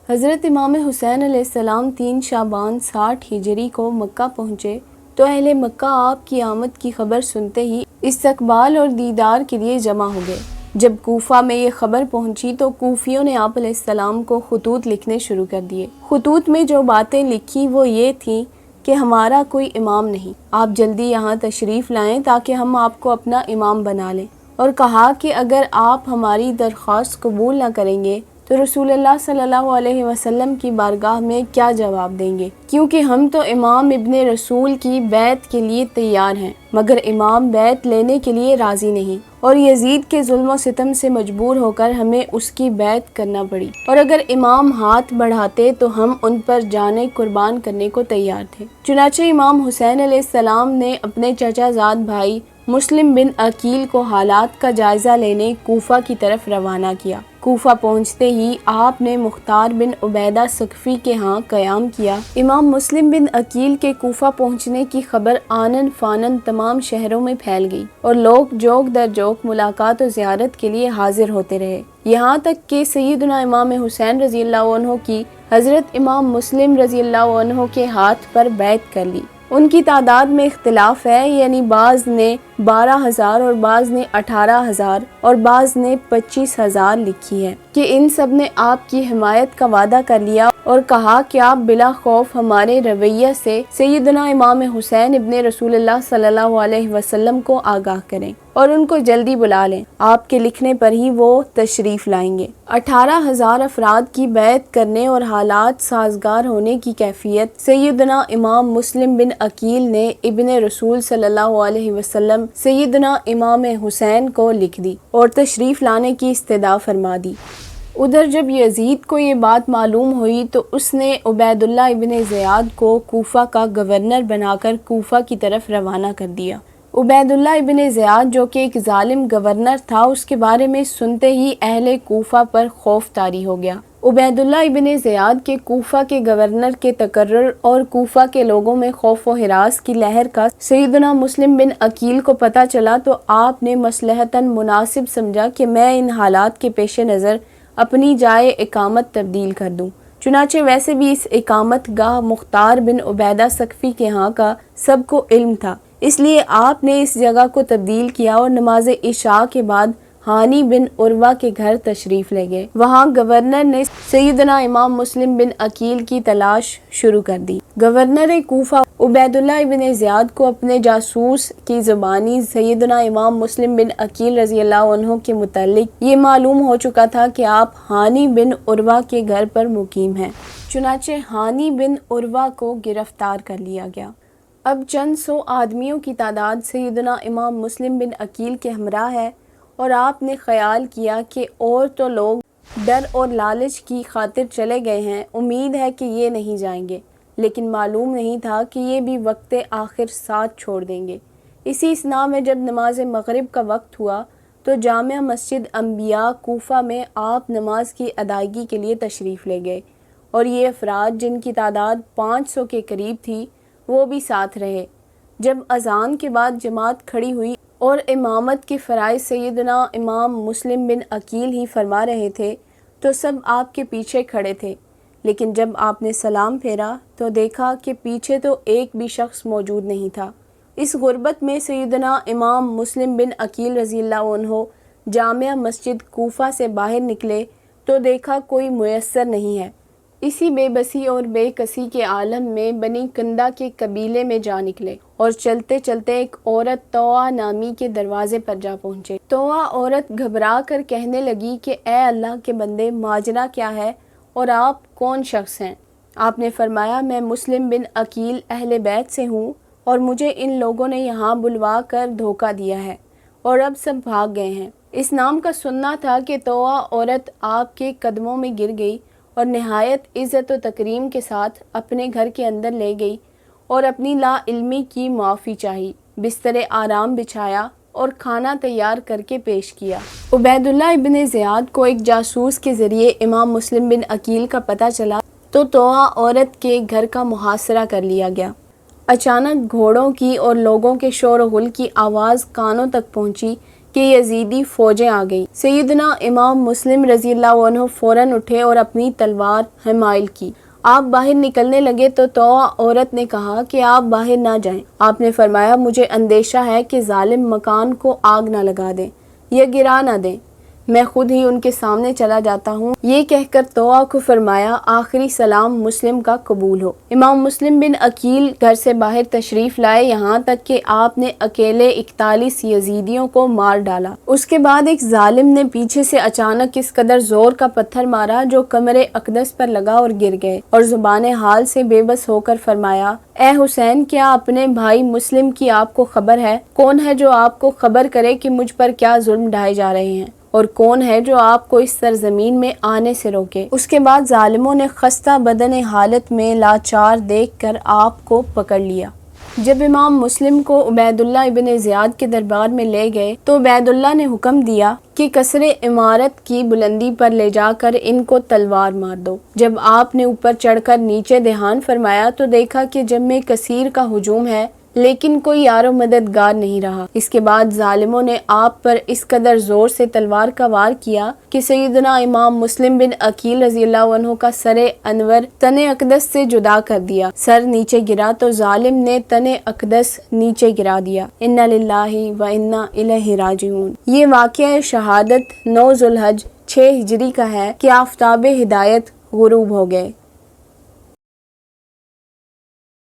حضرت امام حسین علیہ السلام 3 شعبان 60 ہجری کو مکہ پہنچے تو اہل مکہ آپ کی آمد کی خبر سنتے ہی استقبال اور دیدار کے لیے جمع ہو گئے۔ جب کوفہ میں یہ خبر پہنچی تو کوفیوں نے آپ علیہ السلام کو خطوط لکھنے شروع کر دیے۔ خطوط میں جو باتیں لکھی وہ یہ تھیں کہ ہمارا کوئی امام نہیں، آپ جلدی یہاں تشریف لائیں تاکہ ہم آپ کو اپنا امام بنا لیں، اور کہا کہ اگر آپ ہماری درخواست قبول نہ کریں گے تو رسول اللہ صلی اللہ علیہ وسلم کی بارگاہ میں کیا جواب دیں گے، کیونکہ ہم تو امام ابن رسول کی بیعت کے لیے تیار ہیں مگر امام بیعت لینے کے لیے راضی نہیں، اور یزید کے ظلم و ستم سے مجبور ہو کر ہمیں اس کی بیعت کرنا پڑی، اور اگر امام ہاتھ بڑھاتے تو ہم ان پر جانیں قربان کرنے کو تیار تھے۔ چنانچہ امام حسین علیہ السلام نے اپنے چچا زاد بھائی مسلم بن عقیل کو حالات کا جائزہ لینے کوفہ کی طرف روانہ کیا۔ کوفہ پہنچتے ہی آپ نے مختار بن عبیدہ ثقفی کے ہاں قیام کیا۔ امام مسلم بن عقیل کے کوفہ پہنچنے کی خبر آنن فانن تمام شہروں میں پھیل گئی اور لوگ جوک در جوک ملاقات و زیارت کے لیے حاضر ہوتے رہے، یہاں تک کہ سیدنا امام حسین رضی اللہ عنہ کی حضرت امام مسلم رضی اللہ عنہ کے ہاتھ پر بیعت کر لی۔ ان کی تعداد میں اختلاف ہے، یعنی بعض نے 12,000 اور بعض نے 18,000 اور بعض نے 25,000 لکھی ہے کہ ان سب نے آپ کی حمایت کا وعدہ کر لیا اور کہا کہ آپ بلا خوف ہمارے رویہ سے سیدنا امام حسین ابن رسول اللہ صلی اللہ علیہ وسلم کو آگاہ کریں اور ان کو جلدی بلا لیں، آپ کے لکھنے پر ہی وہ تشریف لائیں گے۔ 18,000 افراد کی بیعت کرنے اور حالات سازگار ہونے کی کیفیت سیدنا امام مسلم بن عقیل نے ابن رسول صلی اللہ علیہ وسلم سیدنا امام حسین کو لکھ دی اور تشریف لانے کی استدعا فرما دی۔ ادھر جب یزید کو یہ بات معلوم ہوئی تو اس نے عبید اللہ ابن زیاد کو کوفہ کا گورنر بنا کر کوفہ کی طرف روانہ کر دیا۔ عبید اللہ ابن زیاد جو کہ ایک ظالم گورنر تھا، اس کے بارے میں سنتے ہی اہل کوفہ پر خوف طاری ہو گیا۔ عبید اللہ ابن زیاد کے کوفہ کے گورنر کے تقرر اور کوفہ کے لوگوں میں خوف و ہراس کی لہر کا سیدنا مسلم بن عقیل کو پتہ چلا تو آپ نے مصلحتاً مناسب سمجھا کہ میں ان حالات کے پیش نظر اپنی جائے اقامت تبدیل کر دوں۔ چنانچہ ویسے بھی اس اقامت گاہ مختار بن عبیدہ ثقفی کے ہاں کا سب کو علم تھا، اس لیے آپ نے اس جگہ کو تبدیل کیا اور نماز عشاء کے بعد ہانی بن عروہ کے گھر تشریف لے گئے۔ وہاں گورنر نے سیدنا امام مسلم بن عقیل کی تلاش شروع کر دی۔ گورنر کوفہ عبید اللہ ابن زیاد کو اپنے جاسوس کی زبانی سیدنا امام مسلم بن عقیل رضی اللہ عنہ کے متعلق یہ معلوم ہو چکا تھا کہ آپ ہانی بن عروہ کے گھر پر مقیم ہیں، چنانچہ ہانی بن عروہ کو گرفتار کر لیا گیا۔ اب چند سو آدمیوں کی تعداد سیدنا امام مسلم بن عقیل کے ہمراہ ہے اور آپ نے خیال کیا کہ اور تو لوگ ڈر اور لالچ کی خاطر چلے گئے ہیں، امید ہے کہ یہ نہیں جائیں گے، لیکن معلوم نہیں تھا کہ یہ بھی وقت آخر ساتھ چھوڑ دیں گے۔ اسی اثناء میں جب نماز مغرب کا وقت ہوا تو جامع مسجد انبیاء کوفہ میں آپ نماز کی ادائیگی کے لیے تشریف لے گئے اور یہ افراد جن کی تعداد 500 کے قریب تھی وہ بھی ساتھ رہے۔ جب اذان کے بعد جماعت کھڑی ہوئی اور امامت کے فرائض سیدنا امام مسلم بن عقیل ہی فرما رہے تھے تو سب آپ کے پیچھے کھڑے تھے، لیکن جب آپ نے سلام پھیرا تو دیکھا کہ پیچھے تو ایک بھی شخص موجود نہیں تھا۔ اس غربت میں سیدنا امام مسلم بن عقیل رضی اللہ عنہ جامع مسجد کوفہ سے باہر نکلے تو دیکھا کوئی میسر نہیں ہے۔ اسی بے بسی اور بے کسی کے عالم میں بنی کندہ کے قبیلے میں جا نکلے اور چلتے چلتے ایک عورت طوع نامی کے دروازے پر جا پہنچے۔ طوع عورت گھبرا کر کہنے لگی کہ اے اللہ کے بندے، ماجرا کیا ہے اور آپ کون شخص ہیں؟ آپ نے فرمایا، میں مسلم بن عقیل اہل بیت سے ہوں اور مجھے ان لوگوں نے یہاں بلوا کر دھوکہ دیا ہے اور اب سب بھاگ گئے ہیں۔ اس نام کا سننا تھا کہ طوع عورت آپ کے قدموں میں گر گئی اور نہایت عزت و تکریم کے ساتھ اپنے گھر کے اندر لے گئی اور اپنی لا علمی کی معافی چاہی، بستر آرام بچھایا اور کھانا تیار کر کے پیش کیا۔ عبید اللہ ابن زیاد کو ایک جاسوس کے ذریعے امام مسلم بن عقیل کا پتہ چلا تو طوع عورت کے گھر کا محاصرہ کر لیا گیا۔ اچانک گھوڑوں کی اور لوگوں کے شور و غل کی آواز کانوں تک پہنچی کہ یزیدی فوجیں آ گئی۔ سیدنا امام مسلم رضی اللہ عنہ فوراً اٹھے اور اپنی تلوار حمائل کی۔ آپ باہر نکلنے لگے تو عورت نے کہا کہ آپ باہر نہ جائیں۔ آپ نے فرمایا مجھے اندیشہ ہے کہ ظالم مکان کو آگ نہ لگا دیں یا گرا نہ دیں، میں خود ہی ان کے سامنے چلا جاتا ہوں۔ یہ کہہ کر توآ کو فرمایا آخری سلام مسلم کا قبول ہو۔ امام مسلم بن عقیل گھر سے باہر تشریف لائے، یہاں تک کہ آپ نے اکیلے 41 یزیدیوں کو مار ڈالا۔ اس کے بعد ایک ظالم نے پیچھے سے اچانک اس قدر زور کا پتھر مارا جو کمر اقدس پر لگا اور گر گئے، اور زبان حال سے بے بس ہو کر فرمایا اے حسین، کیا اپنے بھائی مسلم کی آپ کو خبر ہے؟ کون ہے جو آپ کو خبر کرے کہ مجھ پر کیا ظلم ڈھائے جا رہے ہیں، اور کون ہے جو آپ کو اس سرزمین میں آنے سے روکے؟ اس کے بعد ظالموں نے خستہ بدن حالت میں لاچار دیکھ کر آپ کو پکڑ لیا۔ جب امام مسلم کو عبید اللہ ابن زیاد کے دربار میں لے گئے تو عبید اللہ نے حکم دیا کہ قصر عمارت کی بلندی پر لے جا کر ان کو تلوار مار دو۔ جب آپ نے اوپر چڑھ کر نیچے دھیان فرمایا تو دیکھا کہ جمع کثیر کا ہجوم ہے، لیکن کوئی یار و مددگار نہیں رہا۔ اس کے بعد ظالموں نے آپ پر اس قدر زور سے تلوار کا وار کیا کہ سیدنا امام مسلم بن عقیل رضی اللہ عنہ کا سر انور تن اقدس سے جدا کر دیا۔ سر نیچے گرا تو ظالم نے تن اقدس نیچے گرا دیا۔ انا للہ و انا الیہ راجعون۔ یہ واقعہ شہادت 9 ذوالحج 6 ہجری کا ہے کہ آفتاب ہدایت غروب ہو گئے۔